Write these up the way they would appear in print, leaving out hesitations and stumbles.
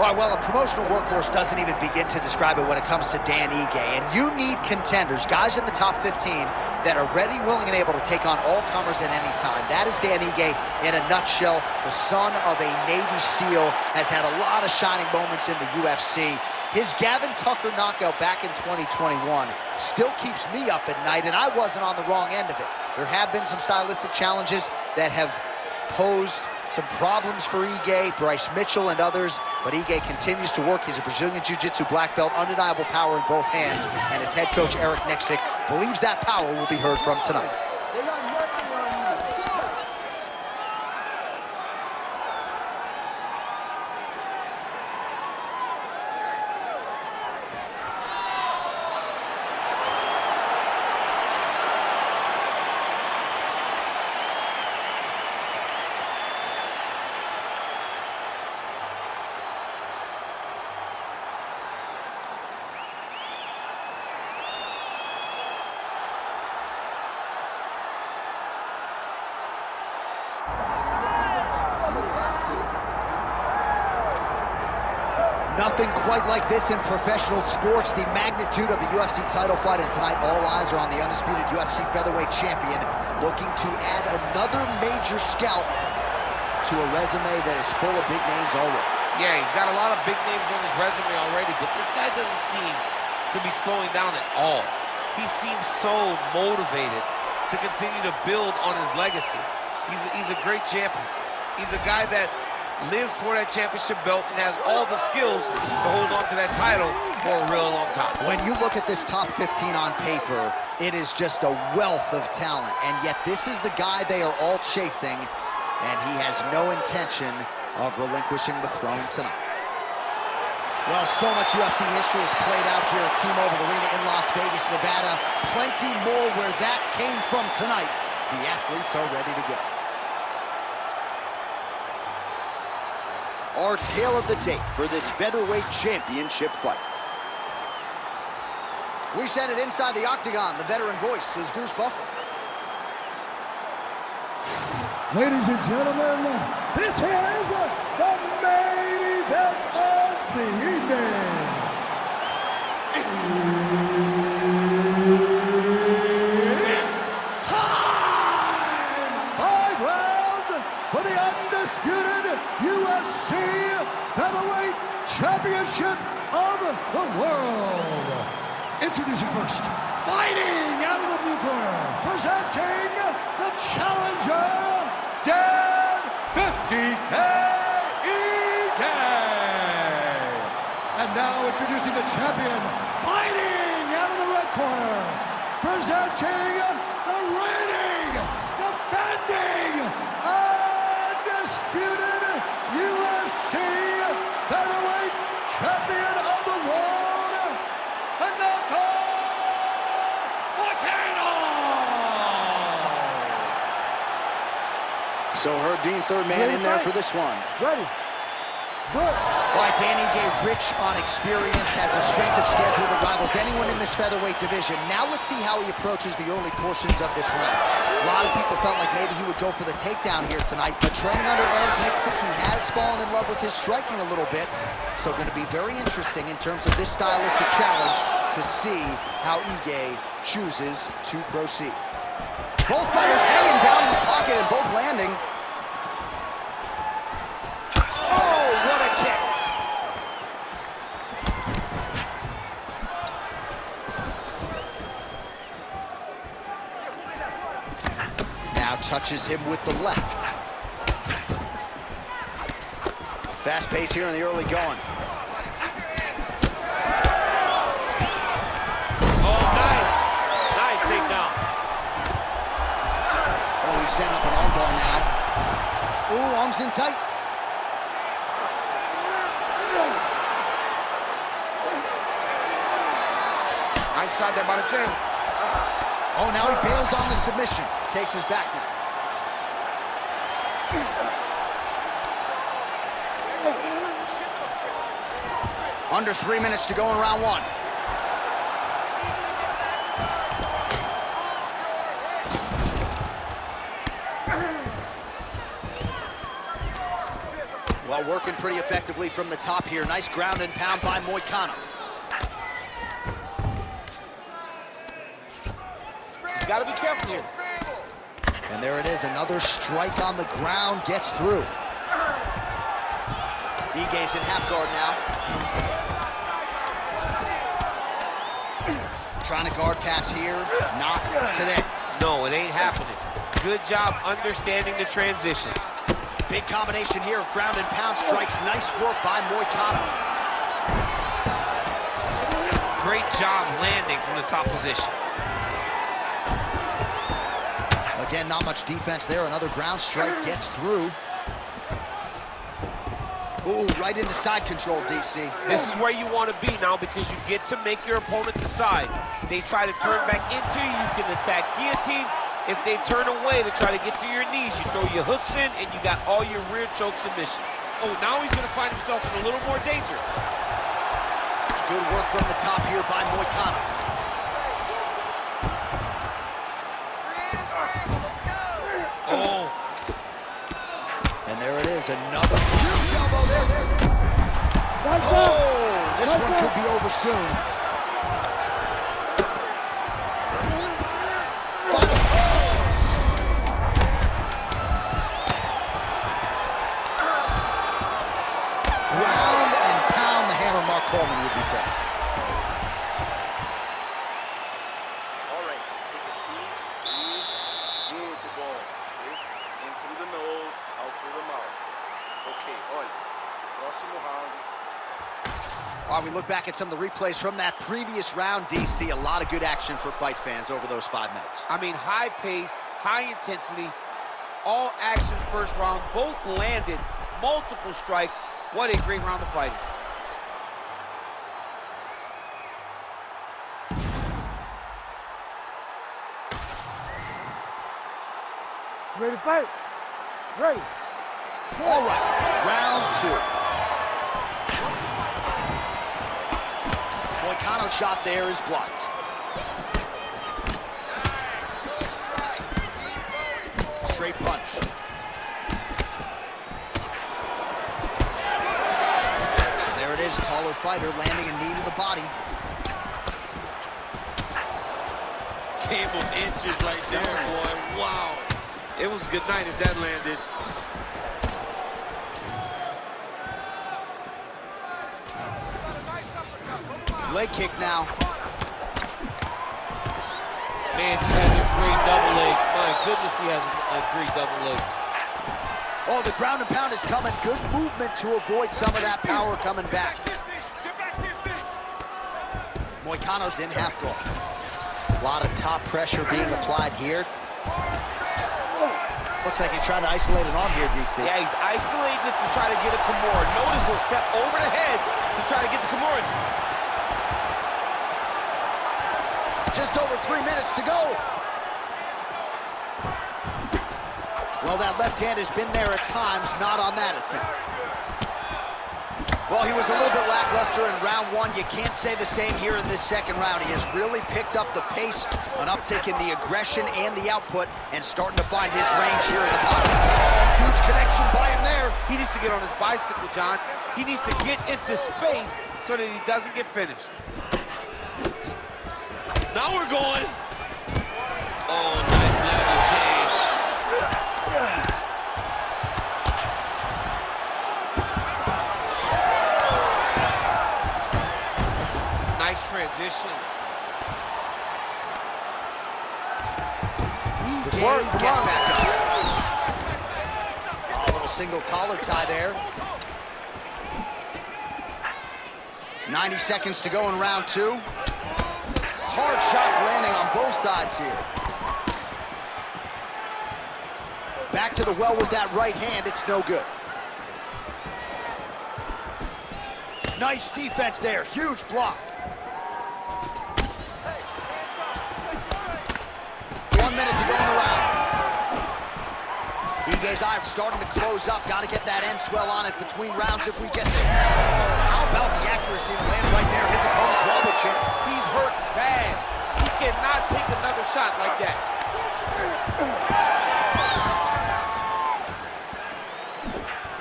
Well, a promotional workhorse doesn't even begin to describe it when it comes to Dan Ige. And you need contenders, guys in the top 15 that are ready, willing, and able to take on all comers at any time. That is Dan Ige in a nutshell. The son of a Navy SEAL has had a lot of shining moments in the UFC. His Gavin Tucker knockout back in 2021 still keeps me up at night, and I wasn't on the wrong end of it. There have been some stylistic challenges that have posed some problems for Ige, Bryce Mitchell, and others, but Ige continues to work. He's a Brazilian Jiu-Jitsu black belt, undeniable power in both hands, and his head coach, Eric Nixick, believes that power will be heard from tonight. Nothing quite like this in professional sports. The magnitude of the UFC title fight, and tonight all eyes are on the undisputed UFC featherweight champion, looking to add another major scalp to a resume that is full of big names already. Yeah, he's got a lot of big names on his resume already, but this guy doesn't seem to be slowing down at all. He seems so motivated to continue to build on his legacy. He's a great champion. He's a guy that lived for that championship belt and has all the skills to hold on to that title for a real long time. When you look at this top 15 on paper, it is just a wealth of talent, and yet this is the guy they are all chasing, and he has no intention of relinquishing the throne tonight. Well, so much UFC history has played out here at T-Mobile Arena in Las Vegas, Nevada. Plenty more where that came from tonight. The athletes are ready to go. Our tale of the tape for this featherweight championship fight. We send it inside the octagon. The veteran voice is Bruce Buffer. Ladies and gentlemen, this is the main event of the evening. It's time! 5 rounds for the undisputed UFC Featherweight Championship of the world. Introducing first, fighting out of the blue corner, presenting the challenger, Dan 50K Ige. And now introducing the champion, fighting out of the red corner, presenting the reigning, defending, undisputed UFC Featherweight Champion of the world, Renato Moicano. So Herb Dean, third man in there for this one. Ready. Good. All right, Dan Ige, rich on experience, has a strength of schedule that rivals anyone in this featherweight division. Now let's see how he approaches the early portions of this round. A lot of people felt like maybe he would go for the takedown here tonight, but training under Eric Nixick, he has fallen in love with his striking a little bit. So going to be very interesting in terms of this stylistic challenge to see how Ige chooses to proceed. Both fighters hanging down in the pocket and both landing. Oh, what a kick. Now touches him with the left. Fast pace here in the early going. Oh, nice. Nice takedown. Oh, he's setting up an armbar now. Ooh, arms in tight. Nice shot there by the chin. Oh, now he bails on the submission. Takes his back now. Under 3 minutes to go in round one. Well, working pretty effectively from the top here. Nice ground and pound by Moicano. You gotta be careful here. And there it is, another strike on the ground, gets through. Ige's in half guard now. Trying to guard pass here, not today. No, it ain't happening. Good job understanding the transitions. Big combination here of ground and pound strikes. Nice work by Moicano. Great job landing from the top position. Again, not much defense there. Another ground strike gets through. Ooh, right into side control, DC. This is where you want to be now because you get to make your opponent decide. They try to turn back into you, you can attack guillotine. If they turn away to try to get to your knees, you throw your hooks in and you got all your rear choke submissions. Oh, now he's going to find himself in a little more danger. Good work from the top here by Moicano. Oh. And there it is, another huge elbow there. Oh, this one could be over soon. Ground and pound, the hammer Mark Coleman would be proud. All right, take a seat, breathe, muito bom, okay? In through the nose, out through the mouth. Okay, olha, próximo round. All right, we look back at some of the replays from that previous round, DC. A lot of good action for fight fans over those 5 minutes. I mean, high pace, high intensity, all action first round. Both landed multiple strikes. What a great round of fighting. Ready to fight? Ready. All right, round 2. Moicano's shot there is blocked. Straight punch. So there it is, taller fighter landing a knee to the body. Game of inches right there, boy. Wow. It was a good night if that landed. Leg kick now. Man, he has a great double leg. My goodness, he has a great double leg. Oh, the ground and pound is coming. Good movement to avoid some of that power coming back. Moicano's in half guard. A lot of top pressure being applied here. Looks like he's trying to isolate an arm here, DC. Yeah, he's isolating it to try to get a Kimura. Notice he'll step over the head to try to get the Kimura. Just over 3 minutes to go. Well, that left hand has been there at times, not on that attempt. Well, he was a little bit lackluster in round 1. You can't say the same here in this second round. He has really picked up the pace, an uptick in the aggression and the output, and starting to find his range here in the pocket. Huge connection by him there. He needs to get on his bicycle, John. He needs to get into space so that he doesn't get finished. Now we're going. Oh, nice level change. Nice transition. EA gets back up. A little single collar tie there. 90 seconds to go in round 2. Hard shots landing on both sides here. Back to the well with that right hand, it's no good. Nice defense there, huge block. 1 minute to go in the round. Ige's eye starting to close up. Got to get that end swell on it between rounds if we get there. Oh, how about the accuracy to land right there? His opponent's wobble chin. He's hurt bad. He cannot take another shot like that.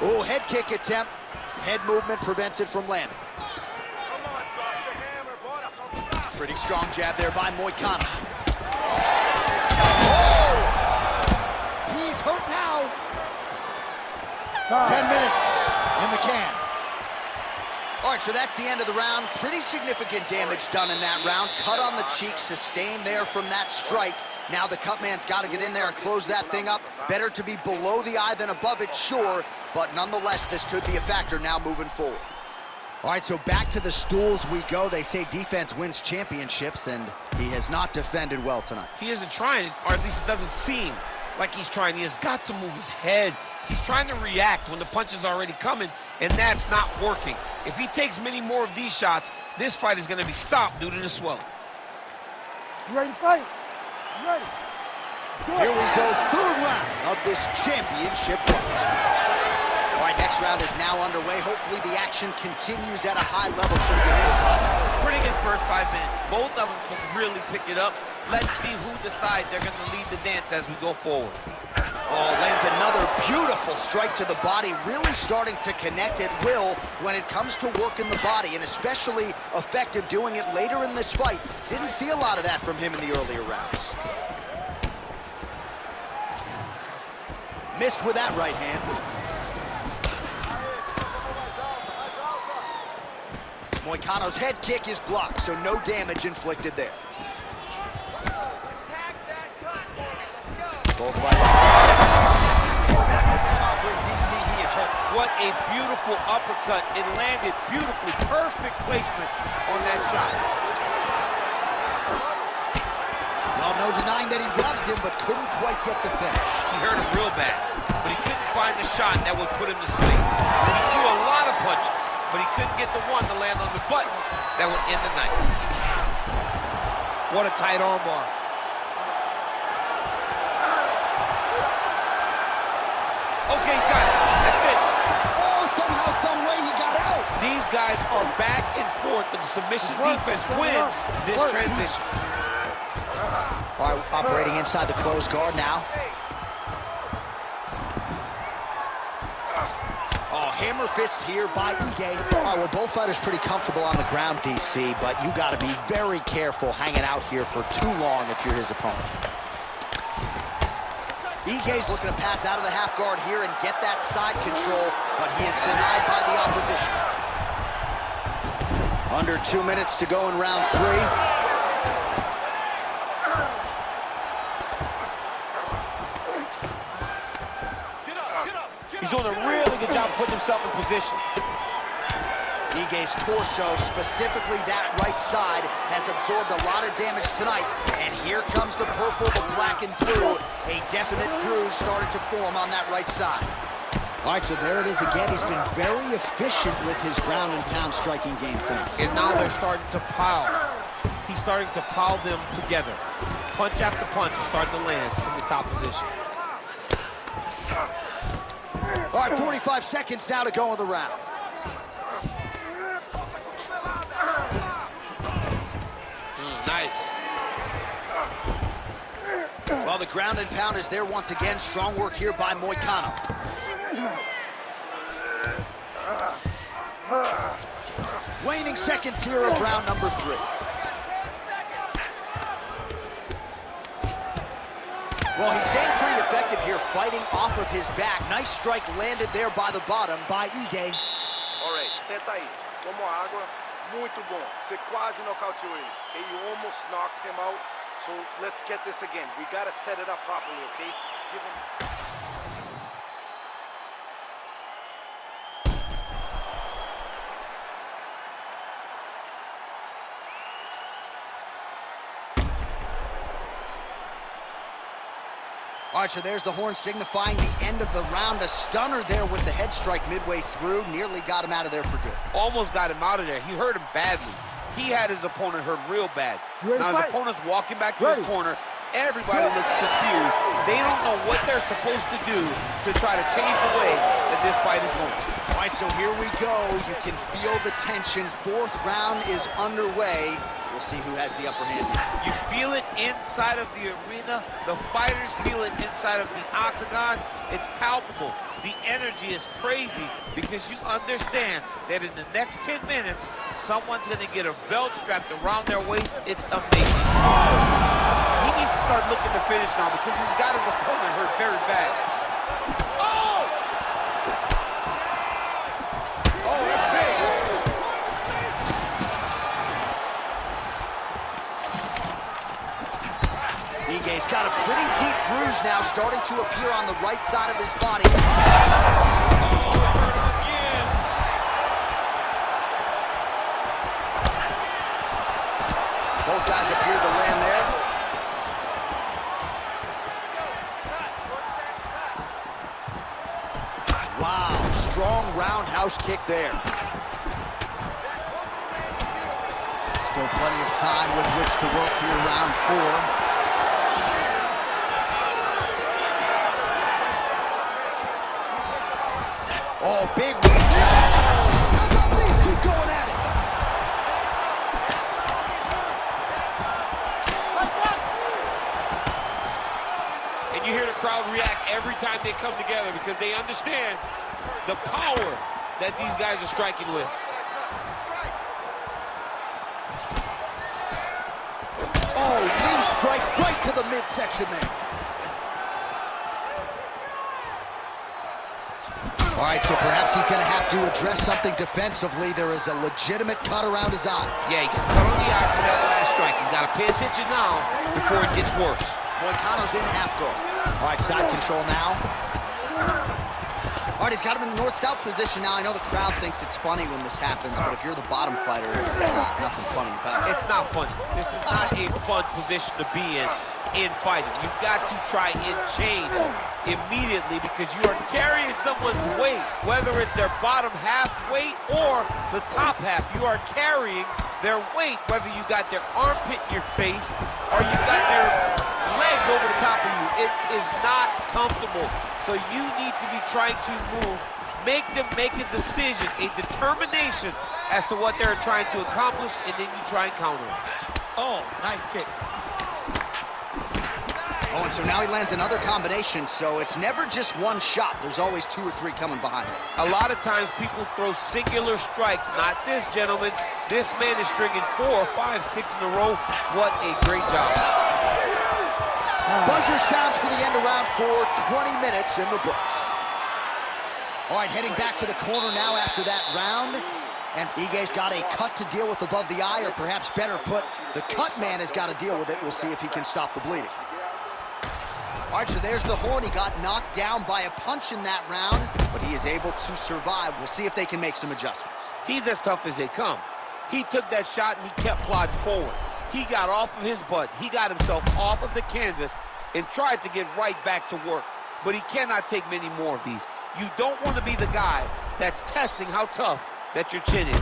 Oh, head kick attempt. Head movement prevents it from landing. Come on, drop the hammer, bora, solta o braço. Pretty strong jab there by Moicano. Oh! He's hurt now. 10 minutes in the can. All right, so that's the end of the round. Pretty significant damage done in that round. Cut on the cheek, sustained there from that strike. Now the cut man's got to get in there and close that thing up. Better to be below the eye than above it, sure. But nonetheless, this could be a factor now moving forward. All right, so back to the stools we go. They say defense wins championships, and he has not defended well tonight. He isn't trying, or at least it doesn't seem like he's trying. He has got to move his head. He's trying to react when the punch is already coming, and that's not working. If he takes many more of these shots, this fight is going to be stopped due to the swelling. You ready to fight? You ready? Here we go, third round of this championship fight. All right, next round is now underway. Hopefully the action continues at a high level. Some good first 5 minutes. Pretty good first 5 minutes. Both of them can really pick it up. Let's see who decides they're going to lead the dance as we go forward. Oh, lands another beautiful strike to the body, really starting to connect at will when it comes to working the body, and especially effective doing it later in this fight. Didn't see a lot of that from him in the earlier rounds. Missed with that right hand. Moicano's head kick is blocked, so no damage inflicted there. Attack that cut for me, let's go. Both fighters. DC, he is hurt. What a beautiful uppercut. It landed beautifully. Perfect placement on that shot. Well, no denying that he loves him, but couldn't quite get the finish. He hurt him real bad, but he couldn't find the shot that would put him to sleep. He threw a lot of punches, but he couldn't get the one to land on the button that would end the night. What a tight arm bar. Okay, he's got it. That's it. Oh, somehow, some way he got out. These guys are back and forth, but the submission defense wins this transition. All right, operating inside the closed guard now. Oh, hammer fist here by Ige. All right, well, both fighters pretty comfortable on the ground, DC, but you got to be very careful hanging out here for too long if you're his opponent. Ige's looking to pass out of the half guard here and get that side control, but he is denied by the opposition. Under 2 minutes to go in round 3. He's doing a really good job putting himself in position. Ige's torso, specifically that right side, has absorbed a lot of damage tonight. And here comes the purple, the black, and blue. A definite bruise started to form on that right side. All right, so there it is again. He's been very efficient with his ground and pound striking game tonight. And now they're starting to pile. He's starting to pile them together. Punch after punch is starting to land from the top position. All right, 45 seconds now to go in the round. Nice. Well, the ground and pound is there once again. Strong work here by Moicano. Waning seconds here of round number 3. Well, he's staying pretty effective here, fighting off of his back. Nice strike landed there by the bottom by Ige. All right, senta aí. Tomou água. Muito bom. Você quase nocauteou ele. Okay, you almost knocked him out. So let's get this again. We gotta set it up properly, okay? Give him... All right, so there's the horn signifying the end of the round. A stunner there with the head strike midway through. Nearly got him out of there for good. Almost got him out of there. He hurt him badly. He had his opponent hurt real bad. Now his opponent's walking back to his corner. Everybody looks confused. They don't know what they're supposed to do to try to change the way that this fight is going. All right, so here we go. You can feel the tension. 4th round is underway. We'll see who has the upper hand here. You feel it inside of the arena. The fighters feel it inside of the octagon. It's palpable. The energy is crazy because you understand that in the next 10 minutes, someone's going to get a belt strapped around their waist. It's amazing. He needs to start looking to finish now because he's got his opponent hurt very bad. Oh! Oh, that's big. Ige's got a pretty deep bruise now, starting to appear on the right side of his body. Both guys appear to land there. Wow, strong roundhouse kick there. Still plenty of time with which to work here, round 4. Oh, big one. How about these two going at it? And you hear the crowd react every time they come together because they understand the power that these guys are striking with. Oh, knee strike right to the midsection there. All right, so perhaps he's going to have to address something defensively. There is a legitimate cut around his eye. Yeah, he got cut on the eye for that last strike. He's got to pay attention now before it gets worse. Moicano's in half guard. All right, side control now. All right, he's got him in the north-south position now. I know the crowd thinks it's funny when this happens, but if you're the bottom fighter, nothing funny about it. It's not funny. This is not a fun position to be in fighting. You've got to try and change immediately because you are carrying someone's weight, whether it's their bottom half weight or the top half. You are carrying their weight, whether you got their armpit in your face or you got their legs over the top of you. It is not comfortable. So you need to be trying to move, make them make a decision, a determination as to what they're trying to accomplish, and then you try and counter it. Oh, nice kick. Oh, and so now he lands another combination, so it's never just one shot. There's always 2 or 3 coming behind him. A lot of times people throw singular strikes. Not this gentleman. This man is stringing 4, 5, 6 in a row. What a great job. Buzzer sounds for the end of round 4, 20 minutes in the books. All right, heading back to the corner now after that round. And Ige's got a cut to deal with above the eye, or perhaps better put, the cut man has got to deal with it. We'll see if he can stop the bleeding. All right, so there's the horn. He got knocked down by a punch in that round, but he is able to survive. We'll see if they can make some adjustments. He's as tough as they come. He took that shot and he kept plodding forward. He got off of his butt. He got himself off of the canvas and tried to get right back to work. But he cannot take many more of these. You don't want to be the guy that's testing how tough that your chin is.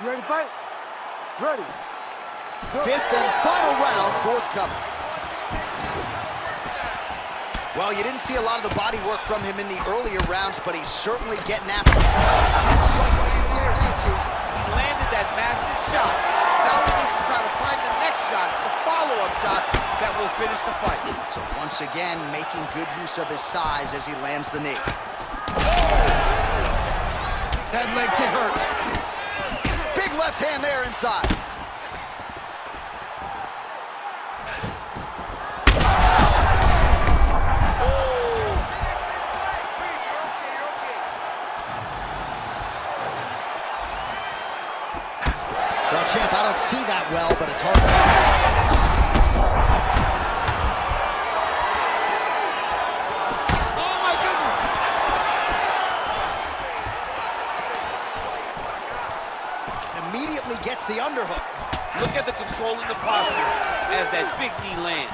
You ready to fight? Ready. 5th and final round forthcoming. Well, you didn't see a lot of the body work from him in the earlier rounds, but he's certainly getting after it. Landed that massive shot. Now he needs to try to find the next shot, the follow-up shot that will finish the fight. So once again, making good use of his size as he lands the knee. That leg kick hurt. Big left hand there inside. Well, champ, I don't see that well, but it's hard. Oh, my goodness. Immediately gets the underhook. Look at the control in the posture as that big knee lands.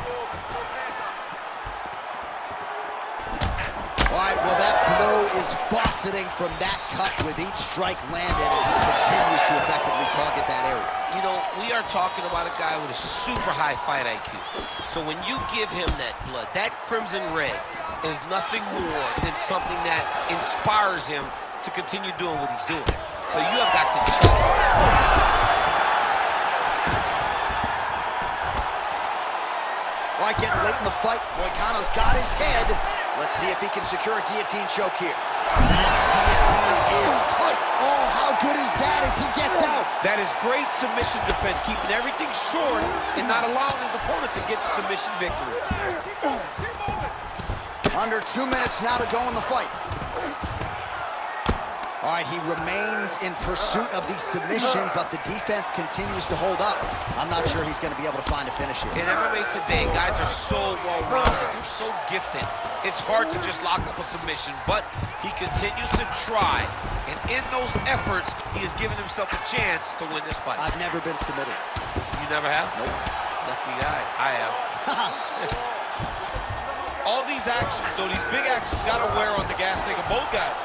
All right, well, that blow is buffeting from that cut with each strike landed, and he continues to effectively target that area. You know, we are talking about a guy with a super high fight IQ. So when you give him that blood, that crimson red is nothing more than something that inspires him to continue doing what he's doing. So you have got to check. All right, getting late in the fight. Moicano's got his head. Let's see if he can secure a guillotine choke here. Guillotine is tight. Oh, how good is that as he gets out? That is great submission defense, keeping everything short and not allowing his opponent to get the submission victory. Under 2 minutes now to go in the fight. All right, he remains in pursuit of the submission, but the defense continues to hold up. I'm not sure he's going to be able to find a finish here. In MMA today, guys are so well-rounded. They're so gifted. It's hard to just lock up a submission, but he continues to try. And in those efforts, he has given himself a chance to win this fight. I've never been submitted. You never have? Nope. Lucky guy. I have. All these actions, though, these big actions, got to wear on the gas tank of both guys.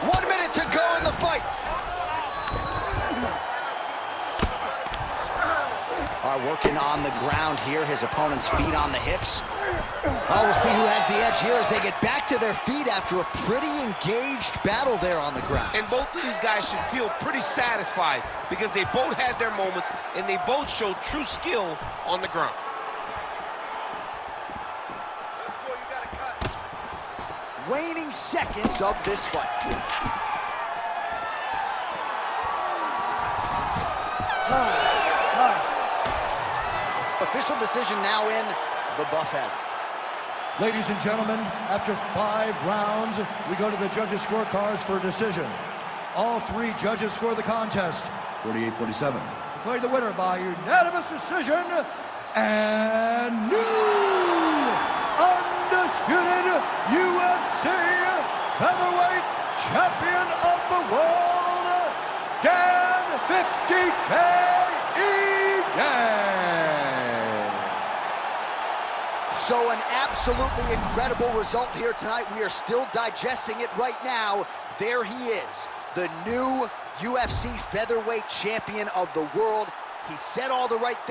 1 minute to go in the fight. All right, working on the ground here. His opponent's feet on the hips. Oh, we'll see who has the edge here as they get back to their feet after a pretty engaged battle there on the ground. And both of these guys should feel pretty satisfied because they both had their moments and they both showed true skill on the ground. Waning seconds of this fight. Official decision now in. The buff has it. Ladies and gentlemen, after 5 rounds, we go to the judges' scorecards for a decision. All 3 judges score the contest 48-47. Declared the winner by unanimous decision and new undisputed UFC featherweight champion of the world, Dan 50K EA. So an absolutely incredible result here tonight. We are still digesting it right now. There he is, the new UFC featherweight champion of the world. He said all the right things.